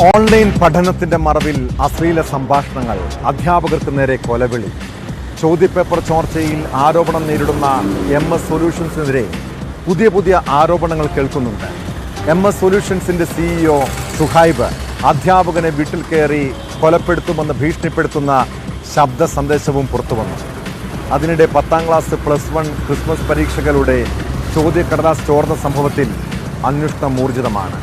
Online പഠനത്തിന്റെ മറവിൽ അശ്ലീല സംഭാഷണങ്ങൾ, അധ്യാപകർക്ക് നേരെ കൊലവിളി. ചോദ്യപേപ്പർ ചോർച്ചയിൽ ആരോപണം നേരിടുന്ന MS സൊല്യൂഷൻസിനെതിരെ പുതിയ ആരോപണങ്ങൾ കേൾക്കുന്നുണ്ട്. MS സൊല്യൂഷൻസിന്റെ CEO ഷുഹൈബ് അധ്യാപകനെ വീട്ടിൽ കയറി കൊലപ്പെടുത്തുമെന്ന് ഭീഷണിപ്പെടുത്തുന്ന ശബ്ദ സന്ദേശവും പുറത്തുവന്നു. അതിനിടെ 10ാം ക്ലാസ് +1 ക്രിസ്മസ് പരീക്ഷകളുടെ ചോദ്യക്കടലാസ് ചോർന്ന സംഭവത്തിൽ അന്വേഷണം ഊർജിതമാണ്.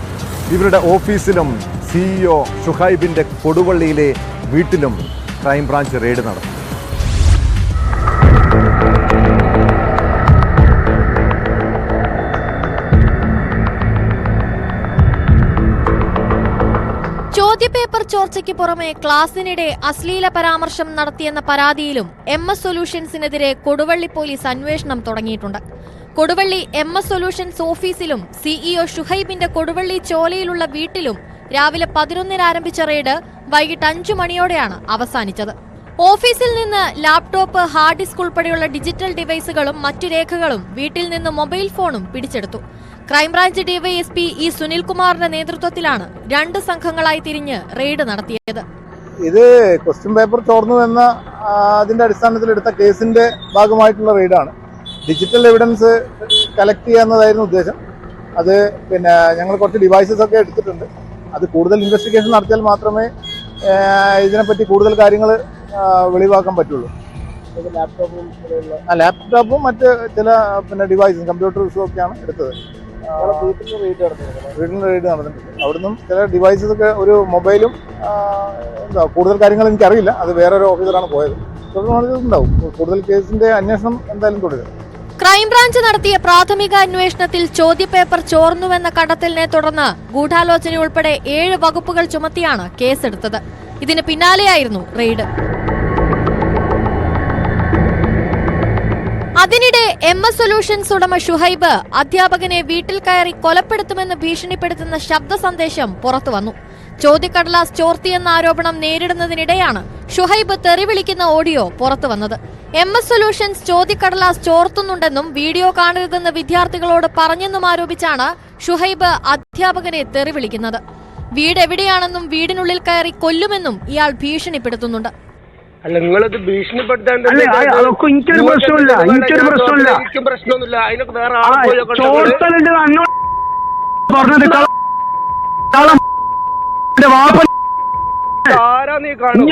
ഇവരുടെ ഓഫീസിലും CEO ഷുഹൈബിന്റെ കൊടുവള്ളിയിലെ വീട്ടിലും ക്രൈംബ്രാഞ്ച് റെയ്ഡ് നടന്നു. ചോദ്യപേപ്പർ ചോർച്ചയ്ക്ക് പുറമെ ക്ലാസിനിടെ അശ്ലീല പരാമർശം നടത്തിയെന്ന പരാതിയിലും MS സൊല്യൂഷൻസിനെതിരെ കൊടുവള്ളി പോലീസ് അന്വേഷണം തുടങ്ങിയിട്ടുണ്ട്. കൊടുവള്ളി MS സൊല്യൂഷൻസ് ഓഫീസിലും CEO ഷുഹൈബിന്റെ കൊടുവള്ളി ചോലയിലുള്ള വീട്ടിലും രാവിലെ 11-ന് ആരംഭിച്ച റെയ്ഡ് വൈകിട്ട് 5 മണിയോടെയാണ് അവസാനിച്ചത്. ഓഫീസിൽ നിന്ന് ലാപ്ടോപ്പ്, ഹാർഡ് ഡിസ്ക് ഉൾപ്പെടെയുള്ള ഡിജിറ്റൽ ഡിവൈസുകളും മറ്റു രേഖകളും വീട്ടിൽ നിന്ന് മൊബൈൽ ഫോണും പിടിച്ചെടുത്തു. ക്രൈംബ്രാഞ്ച് DYSP E സുനിൽകുമാറിന്റെ നേതൃത്വത്തിലാണ് 2 സംഘങ്ങളായി തിരിഞ്ഞ് റെയ്ഡ് നടത്തിയത്. ഇത് ക്വസ്റ്റ്യൻ പേപ്പർ ചോർന്നു എന്ന അതിന്റെ അടിസ്ഥാനത്തിൽ എടുത്ത കേസിന്റെ ഭാഗമായിട്ടുള്ള റെയ്ഡാണ്. ഡിജിറ്റൽ എവിഡൻസ് കളക്ട് ചെയ്യുക എന്നതായിരുന്നു ഉദ്ദേശം. അത് ഞങ്ങൾ കുറച്ച് ഡിവൈസസ് ഒക്കെ എടുത്തിട്ടുണ്ട്. അത് കൂടുതൽ ഇൻവെസ്റ്റിഗേഷൻ നടത്തിയാൽ മാത്രമേ ഇതിനെപ്പറ്റി കൂടുതൽ കാര്യങ്ങൾ വെളിവാക്കാൻ പറ്റുള്ളൂ. ലാപ്ടോപ്പും മറ്റ് ചില ഡിവൈസും കമ്പ്യൂട്ടേഴ്സും ഒക്കെയാണ് എടുത്തത്. വീട്ടിൽ റെയ്ഡ് നടന്നിട്ടുണ്ട്. അവിടുന്ന് ചില ഡിവൈസസ് ഒക്കെ, ഒരു മൊബൈലും കൂടുതൽ കാര്യങ്ങൾ എനിക്കറിയില്ല. അത് വേറൊരു ഓഫീസറാണ് പോയത്. ഉണ്ടാവും. കൂടുതൽ കേസിന്റെ അന്വേഷണം എന്തായാലും തുടരും. ക്രൈംബ്രാഞ്ച് നടത്തിയ പ്രാഥമിക അന്വേഷണത്തിൽ ചോദ്യപേപ്പർ ചോർന്നുവെന്ന കണ്ടെത്തലിനെ തുടർന്ന് ഗൂഢാലോചന ഉൾപ്പെടെ 7 വകുപ്പുകൾ ചുമത്തിയാണ് കേസെടുത്തത്. ഇതിന് പിന്നാലെയായിരുന്നു റെയ്ഡ്. അതിനിടെ MS സൊല്യൂഷൻസ് ഉടമ ഷുഹൈബ് അധ്യാപകനെ വീട്ടിൽ കയറി കൊലപ്പെടുത്തുമെന്ന് ഭീഷണിപ്പെടുത്തുന്ന ശബ്ദ സന്ദേശം പുറത്തുവന്നു. ചോദ്യക്കടലാസ് ചോർത്തിയെന്ന ആരോപണം നേരിടുന്നതിനിടെയാണ് ഷുഹൈബ് തെറിവിളിക്കുന്ന ഓഡിയോ പുറത്തുവന്നത്. MS സൊല്യൂഷൻസ് ചോദ്യക്കടലാസ് ചോർത്തുന്നുണ്ടെന്നും വീഡിയോ കാണരുതെന്ന് വിദ്യാർത്ഥികളോട് പറഞ്ഞെന്നും ആരോപിച്ചാണ് ഷുഹൈബ് അധ്യാപകനെ തെറിവിളിക്കുന്നത്. വീട് എവിടെയാണെന്നും വീടിനുള്ളിൽ കയറി കൊല്ലുമെന്നും ഇയാൾ ഭീഷണിപ്പെടുത്തുന്നുണ്ട്. അല്ല, നിങ്ങളത് ഭീഷണിപ്പെടുത്താണ്ട് പ്രശ്നമൊന്നുമില്ല. അതിനൊക്കെ വേറെ ആരാ നീ കാണും?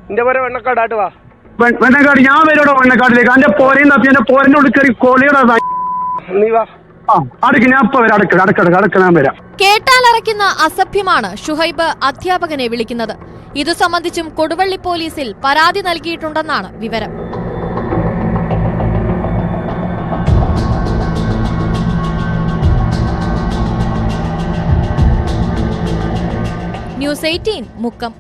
എന്റെ പോരെ വെണ്ണക്കാടാട്ട് വാ. വെണ്ണക്കാട് ഞാൻ വരോടോ വെണ്ണക്കാട്ടിലേക്ക്. എന്റെ പോരയും തപ്പി എന്റെ പോരന്റെ ഉള്ളിൽ കയറി കോളിയോടാ നീ വാ. കേട്ടാലറയ്ക്കുന്ന അസഭ്യമാണ് ഷുഹൈബ് അധ്യാപകനെ വിളിക്കുന്നത്. ഇതു സംബന്ധിച്ചും കൊടുവള്ളി പോലീസിൽ പരാതി നൽകിയിട്ടുണ്ടെന്നാണ് വിവരം. ന്യൂസ് 18 മുക്കം.